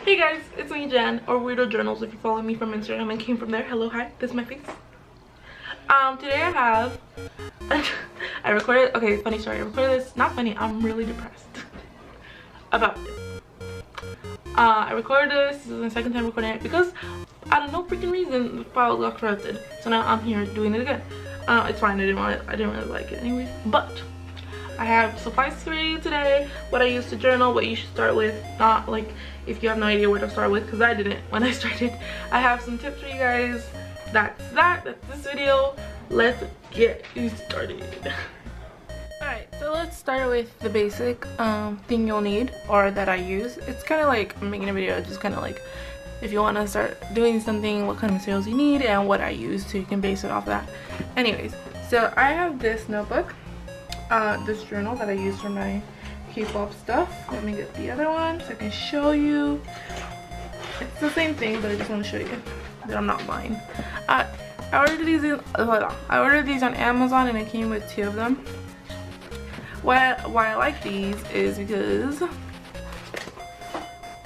Hey guys, it's me Jan, or WeirdoJournals if you follow me from Instagram and came from there. Hello, hi, this is my face. Today I have I recorded, okay, funny story. I recorded this, not funny, I'm really depressed about this. I recorded this is the second time recording it because out of no freaking reason the file got corrupted. So now I'm here doing it again. It's fine, I didn't really like it anyways, but I have supplies for you today, what I use to journal, what you should start with, not like if you have no idea where to start with, because I didn't when I started. I have some tips for you guys. That's this video. Let's get started. Alright, so let's start with the basic thing you'll need, or that I use. It's kind of like I'm making a video, just kind of like if you want to start doing something, what kind of materials you need and what I use, so you can base it off that. Anyways, so I have this notebook, this journal that I use for my Kpop stuff. Let me get the other one so I can show you. It's the same thing, but I just want to show you that I'm not buying. I ordered these on Amazon and it came with 2 of them. Why I like these is because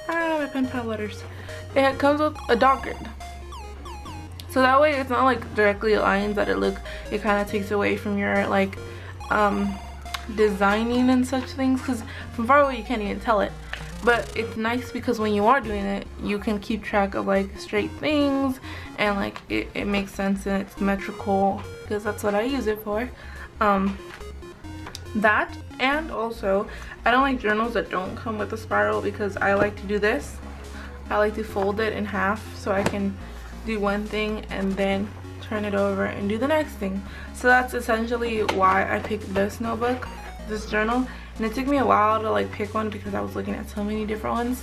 my pen pal letters. It comes with a dot grid, so that way it's not like directly lines that it kind of takes away from your like designing and such things, because from far away you can't even tell it. But it's nice because when you are doing it, you can keep track of like straight things, and like it makes sense and it's symmetrical, because that's what I use it for. That, and also I don't like journals that don't come with a spiral, because I like to do this. I like to fold it in half so I can do one thing and then turn it over and do the next thing. So that's essentially why I picked this notebook, this journal. And it took me a while to like pick one because I was looking at so many different ones.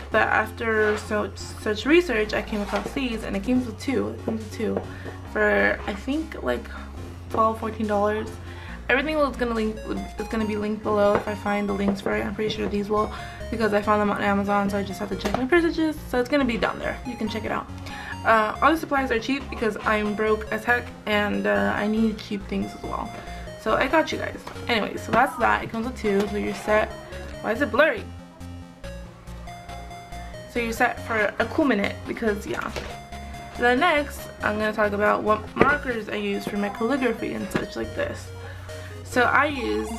But after such research, I came across these, and it came with 2. It comes with 2 for I think like $12–14. Everything is gonna be linked below if I find the links for it. I'm pretty sure these will, because I found them on Amazon, so I just have to check my percentages. So it's gonna be down there. You can check it out. All the supplies are cheap because I'm broke as heck, and I need cheap things as well. So I got you guys. Anyway, so that's that. It comes with 2, so you're set. Why is it blurry? So you're set for a cool minute, because yeah. Then next, I'm gonna talk about what markers I use for my calligraphy and such like this. So I use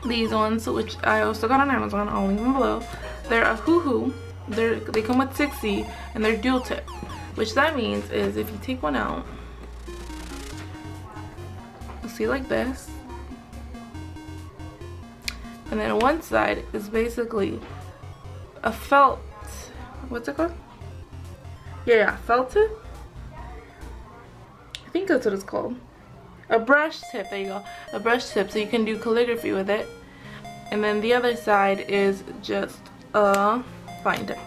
these ones, which I also got on Amazon. I'll link them below. They're a hoo-hoo. They come with 60, and they're dual tip. Which that means is if you take one out, you'll see like this. And then one side is basically a felt, what's it called? Yeah, felt tip? I think that's what it's called. A brush tip, there you go. A brush tip, so you can do calligraphy with it. And then the other side is just a fine tip.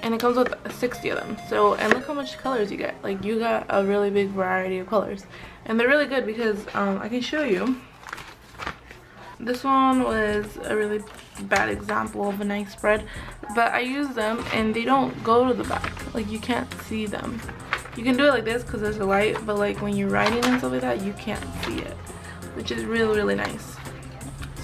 And it comes with 60 of them. So, and look how much colors you get. Like, you got a really big variety of colors. And they're really good because I can show you. This one was a really bad example of a nice spread, but I use them and they don't go to the back. Like, you can't see them. You can do it like this because there's a light, but like when you're writing and stuff like that, you can't see it, which is really nice.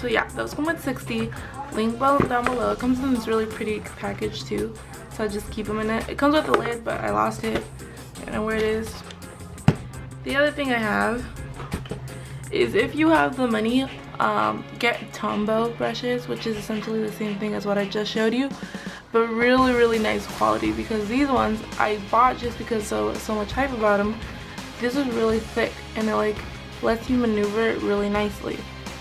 So yeah, those come with 60. Link down below. It comes in this really pretty package too, so I just keep them in it. It comes with a lid, but I lost it. I don't know where it is. The other thing I have is, if you have the money, get Tombow brushes, which is essentially the same thing as what I just showed you, but really nice quality, because these ones I bought just because so much hype about them. This is really thick, and it like lets you maneuver it really nicely.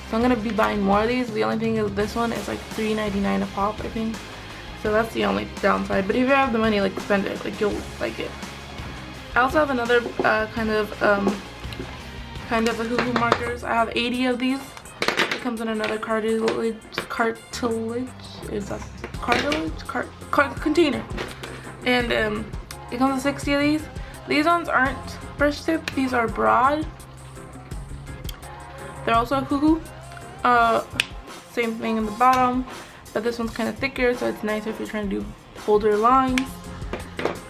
So I'm gonna be buying more of these. The only thing is this one is like $3.99 a pop, I think. So that's the only downside. But if you have the money, like, spend it. Like, you'll like it. I also have another kind of a hoo-hoo markers. I have 80 of these. It comes in another cartilage. Is that cartilage? Container. And it comes with 60 of these. These ones aren't brush tip. These are broad. They're also hoo-hoo. Same thing in the bottom, but this one's kind of thicker, so it's nicer if you're trying to do bolder lines.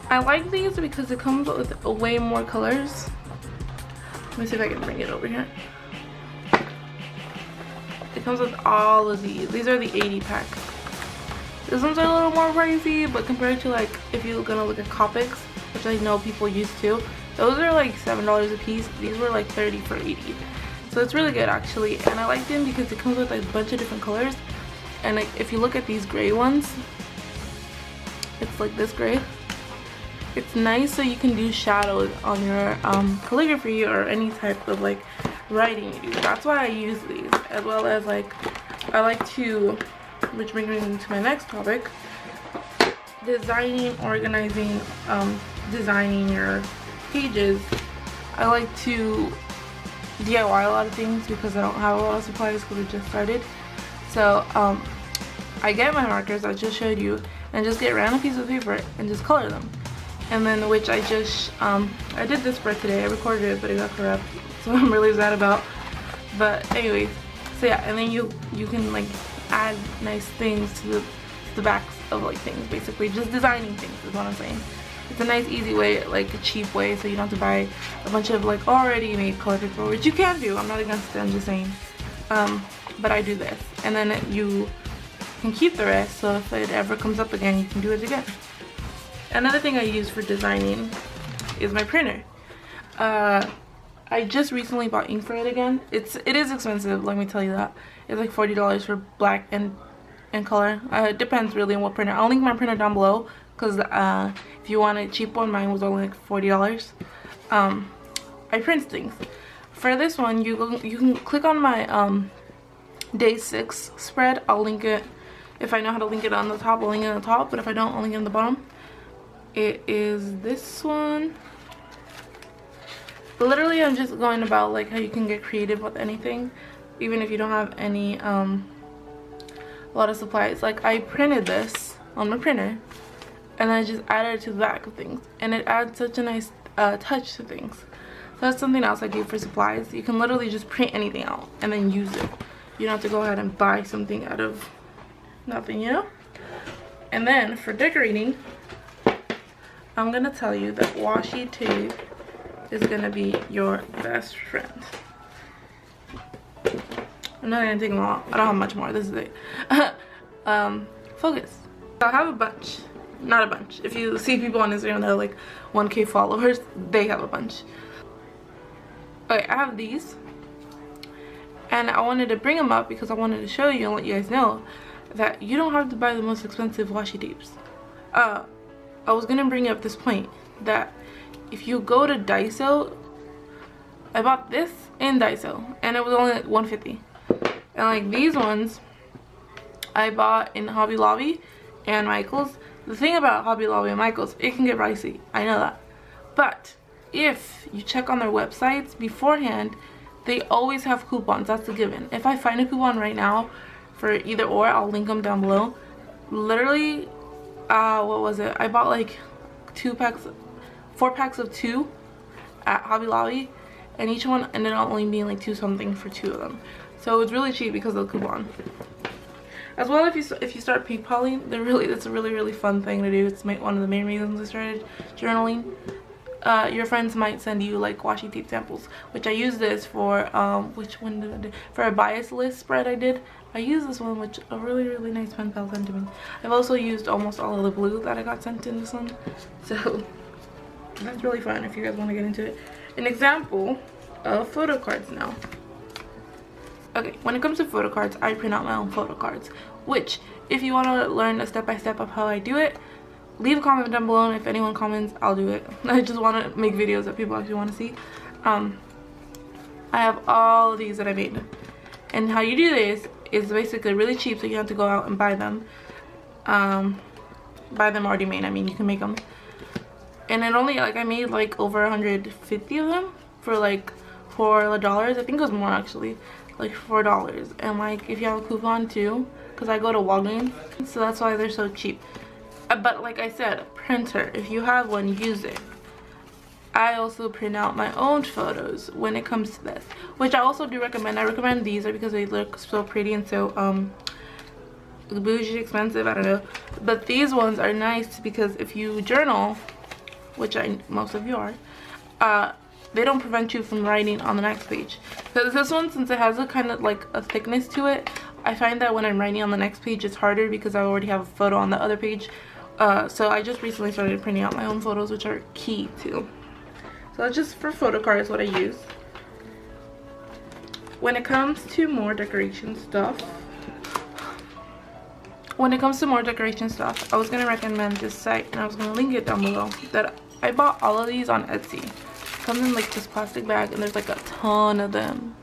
I like these because it comes with way more colors. Let me see if I can bring it over here. It comes with all of these. These are the 80 pack. This one's a little more pricey, but compared to like if you're gonna look at Kpop, which I know people use too, those are like $7 a piece. These were like 30 for 80. So it's really good actually, and I like them because it comes with like a bunch of different colors. And like if you look at these gray ones, it's like this gray. It's nice so you can do shadows on your calligraphy or any type of like writing you do. That's why I use these, as well as like I like to, which brings me to my next topic, designing, organizing, designing your pages. I like to DIY a lot of things because I don't have a lot of supplies because I just started. So I get my markers I just showed you and just get random pieces of paper and just color them. And then which I just I did this spread today. I recorded it but it got corrupt, so I'm really sad about. But anyways, so yeah, and then you can like add nice things to the backs of like things. Basically just designing things is what I'm saying. It's a nice easy way, like a cheap way, so you don't have to buy a bunch of like already made color paper, which you can do. I'm not against it, I'm just saying. But I do this, and then you can keep the rest, so if it ever comes up again, you can do it again. Another thing I use for designing is my printer. I just recently bought ink for it again. It is expensive, let me tell you that. It's like $40 for black and color. It depends really on what printer. I'll link my printer down below, because if you want a cheap one, mine was only like $40. I print things. For this one, you can click on my day 6 spread. I'll link it. If I know how to link it on the top, I'll link it on the top, but if I don't, I'll link it on the bottom. It is this one. But literally, I'm just going about like how you can get creative with anything, even if you don't have any a lot of supplies. Like I printed this on my printer, and I just added it to the back of things, and it adds such a nice touch to things. So that's something else I do for supplies. You can literally just print anything out and then use it. You don't have to go ahead and buy something out of nothing, you know? And then for decorating, I'm gonna tell you that washi tape is gonna be your best friend. I'm not gonna take them all. I don't have much more. This is it. Focus. I have a bunch. Not a bunch. If you see people on Instagram that are like 1K followers, they have a bunch. Okay, I have these. And I wanted to bring them up because I wanted to show you and let you guys know that you don't have to buy the most expensive washi tapes. I was gonna bring up this point that if you go to Daiso, I bought this in Daiso and it was only like $150. And like these ones I bought in Hobby Lobby and Michael's. The thing about Hobby Lobby and Michael's, it can get pricey, I know that. But if you check on their websites beforehand, they always have coupons. That's a given. If I find a coupon right now for either or, I'll link them down below. Literally, what was it? I bought like 4 packs of 2 at Hobby Lobby, and each one ended up only being like 2 something for 2 of them. So it's really cheap because of the coupon. As well, if you start paintballing, it's a really fun thing to do. It's one of the main reasons I started journaling. Your friends might send you like washi tape samples, which I use this for. Which one did I do? For a bias list spread I did. I used this one, which a really nice pen pal sent to me. I've also used almost all of the blue that I got sent in this one, so that's really fun if you guys want to get into it. An example of photo cards now. Okay, when it comes to photo cards, I print out my own photo cards, which if you want to learn a step-by-step of how I do it, leave a comment down below, and if anyone comments, I'll do it. I just want to make videos that people actually want to see. I have all of these that I made, and how you do this is basically really cheap, so you don't have to go out and buy them. Buy them already made. I mean, you can make them, and it only like I made like over 150 of them for like $4. I think it was more actually, like $4. And like if you have a coupon too, because I go to Walgreens, so that's why they're so cheap. But like I said, printer, if you have one, use it. I also print out my own photos when it comes to this, which I also do recommend. I recommend these because they look so pretty and so bougie, expensive, I don't know. But these ones are nice because if you journal, which most of you are, they don't prevent you from writing on the next page. Because this one, since it has a kind of like a thickness to it, I find that when I'm writing on the next page it's harder because I already have a photo on the other page. So I just recently started printing out my own photos, which are key too. So that's just for photo cards what I use. When it comes to more decoration stuff, I was going to recommend this site, and I was going to link it down below. That I bought all of these on Etsy. It comes in like this plastic bag, and there's like a ton of them.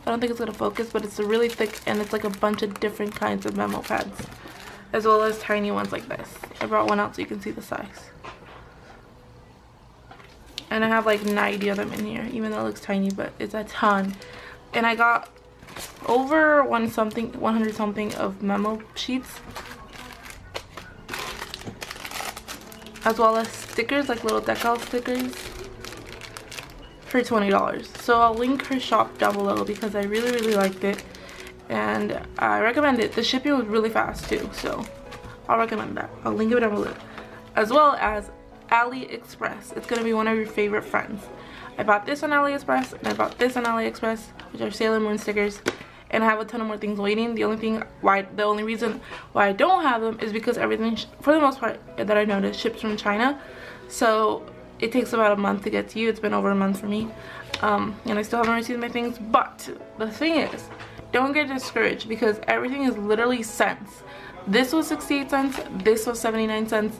I don't think it's going to focus, but it's really thick, and it's like a bunch of different kinds of memo pads, as well as tiny ones like this. I brought one out so you can see the size. And I have like 90 of them in here, even though it looks tiny, but it's a ton. And I got over 100 something of memo sheets, as well as stickers, like little decal stickers, for $20. So I'll link her shop down below because I really liked it, and I recommend it. The shipping was really fast too, so I'll recommend that. I'll link it down below. As well as AliExpress. It's gonna be one of your favorite friends. I bought this on AliExpress, and I bought this on AliExpress, which are Sailor Moon stickers, and I have a ton of more things waiting. The only reason why I don't have them is because everything, for the most part, that I noticed, ships from China, so it takes about a month to get to you. It's been over a month for me, and I still haven't received my things. But the thing is, don't get discouraged because everything is literally cents. This was 68 cents, this was 79 cents.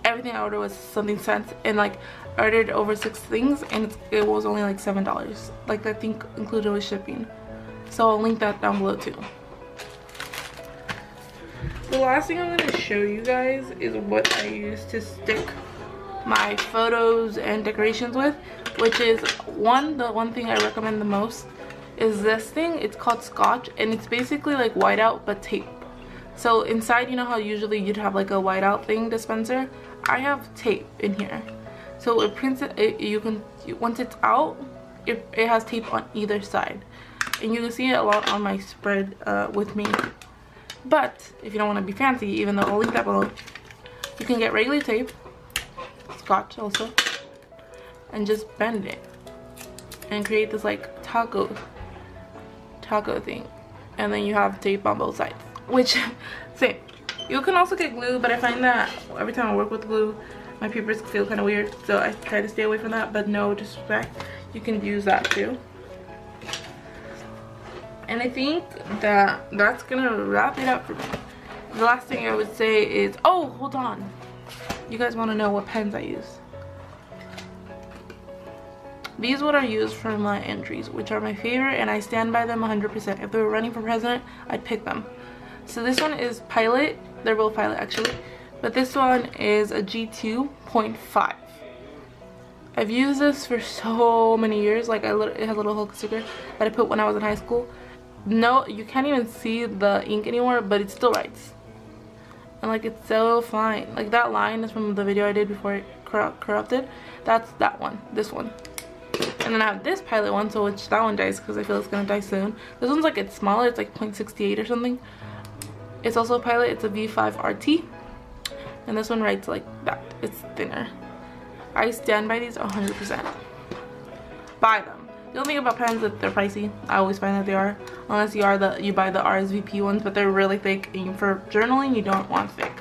Everything I ordered was something cents, and like I ordered over 6 things, and it was only like $7. Like I think included with shipping. So I'll link that down below too. The last thing I'm going to show you guys is what I use to stick my photos and decorations with, which is the one thing I recommend the most is this thing. It's called Scotch, and it's basically like whiteout but tape. So inside, you know how usually you'd have like a whiteout thing dispenser? I have tape in here. So it prints it, once it's out, it has tape on either side. And you can see it a lot on my spread with me. But if you don't want to be fancy, even though I'll link that below, you can get regular tape, Scotch also, and just bend it and create this like taco thing. And then you have tape on both sides, which same. You can also get glue, but I find that every time I work with glue, my papers feel kind of weird, so I try to stay away from that. But no disrespect, you can use that too. And I think that that's gonna wrap it up for me. The last thing I would say is, oh, hold on. You guys want to know what pens I use? These are what I use for my entries, which are my favorite, and I stand by them 100%. If they were running for president, I'd pick them. So this one is Pilot. They're both Pilot actually, but this one is a G2.5. I've used this for so many years. Like it has a little Hulk sticker that I put when I was in high school. No, you can't even see the ink anymore, but it still writes. And like it's so fine. Like that line is from the video I did before it corrupted. That's that one, this one. And then I have this Pilot one, so which that one dies because I feel it's gonna die soon. This one's like, it's smaller, it's like 0.68 or something. It's also a Pilot, it's a V5 RT. And this one writes like that, it's thinner. I stand by these 100%. Buy them. The only thing about pens is that they're pricey. I always find that they are, unless you buy the RSVP ones, but they're really thick. And for journaling, you don't want thick,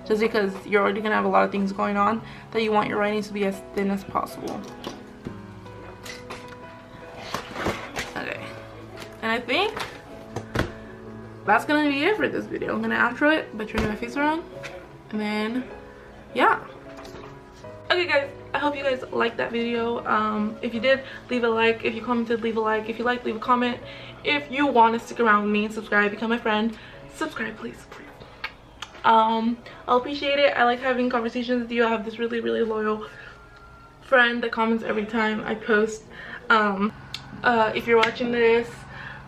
just because you're already gonna have a lot of things going on that you want your writings to be as thin as possible. Okay, and I think that's gonna be it for this video. I'm gonna outro it by turning my face around, and then yeah. Okay guys, I hope you guys liked that video. If you did, leave a like. If you commented, leave a like. If you liked, leave a comment. If you want to stick around with me and subscribe, become my friend, subscribe please. I'll appreciate it. I like having conversations with you. I have this really loyal friend that comments every time I post. If you're watching this,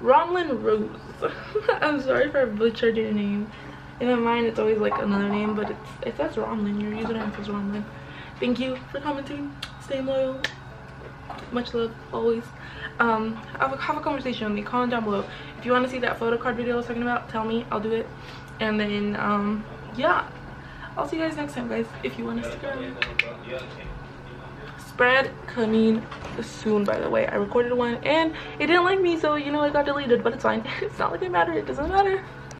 Romlin Rose. I'm sorry if I butchered your name. In my mind it's always like another name, but it says Romlin. Your username says Romlin. Thank you for commenting, staying loyal, much love always. Have a conversation with me, comment down below. If you want to see that photo card video I was talking about, tell me, I'll do it. And then yeah, I'll see you guys next time guys, if you want to stick around. spread coming soon, by the way. I recorded one and it didn't like me, so you know, it got deleted, but it's fine. It's not like it mattered. It doesn't matter.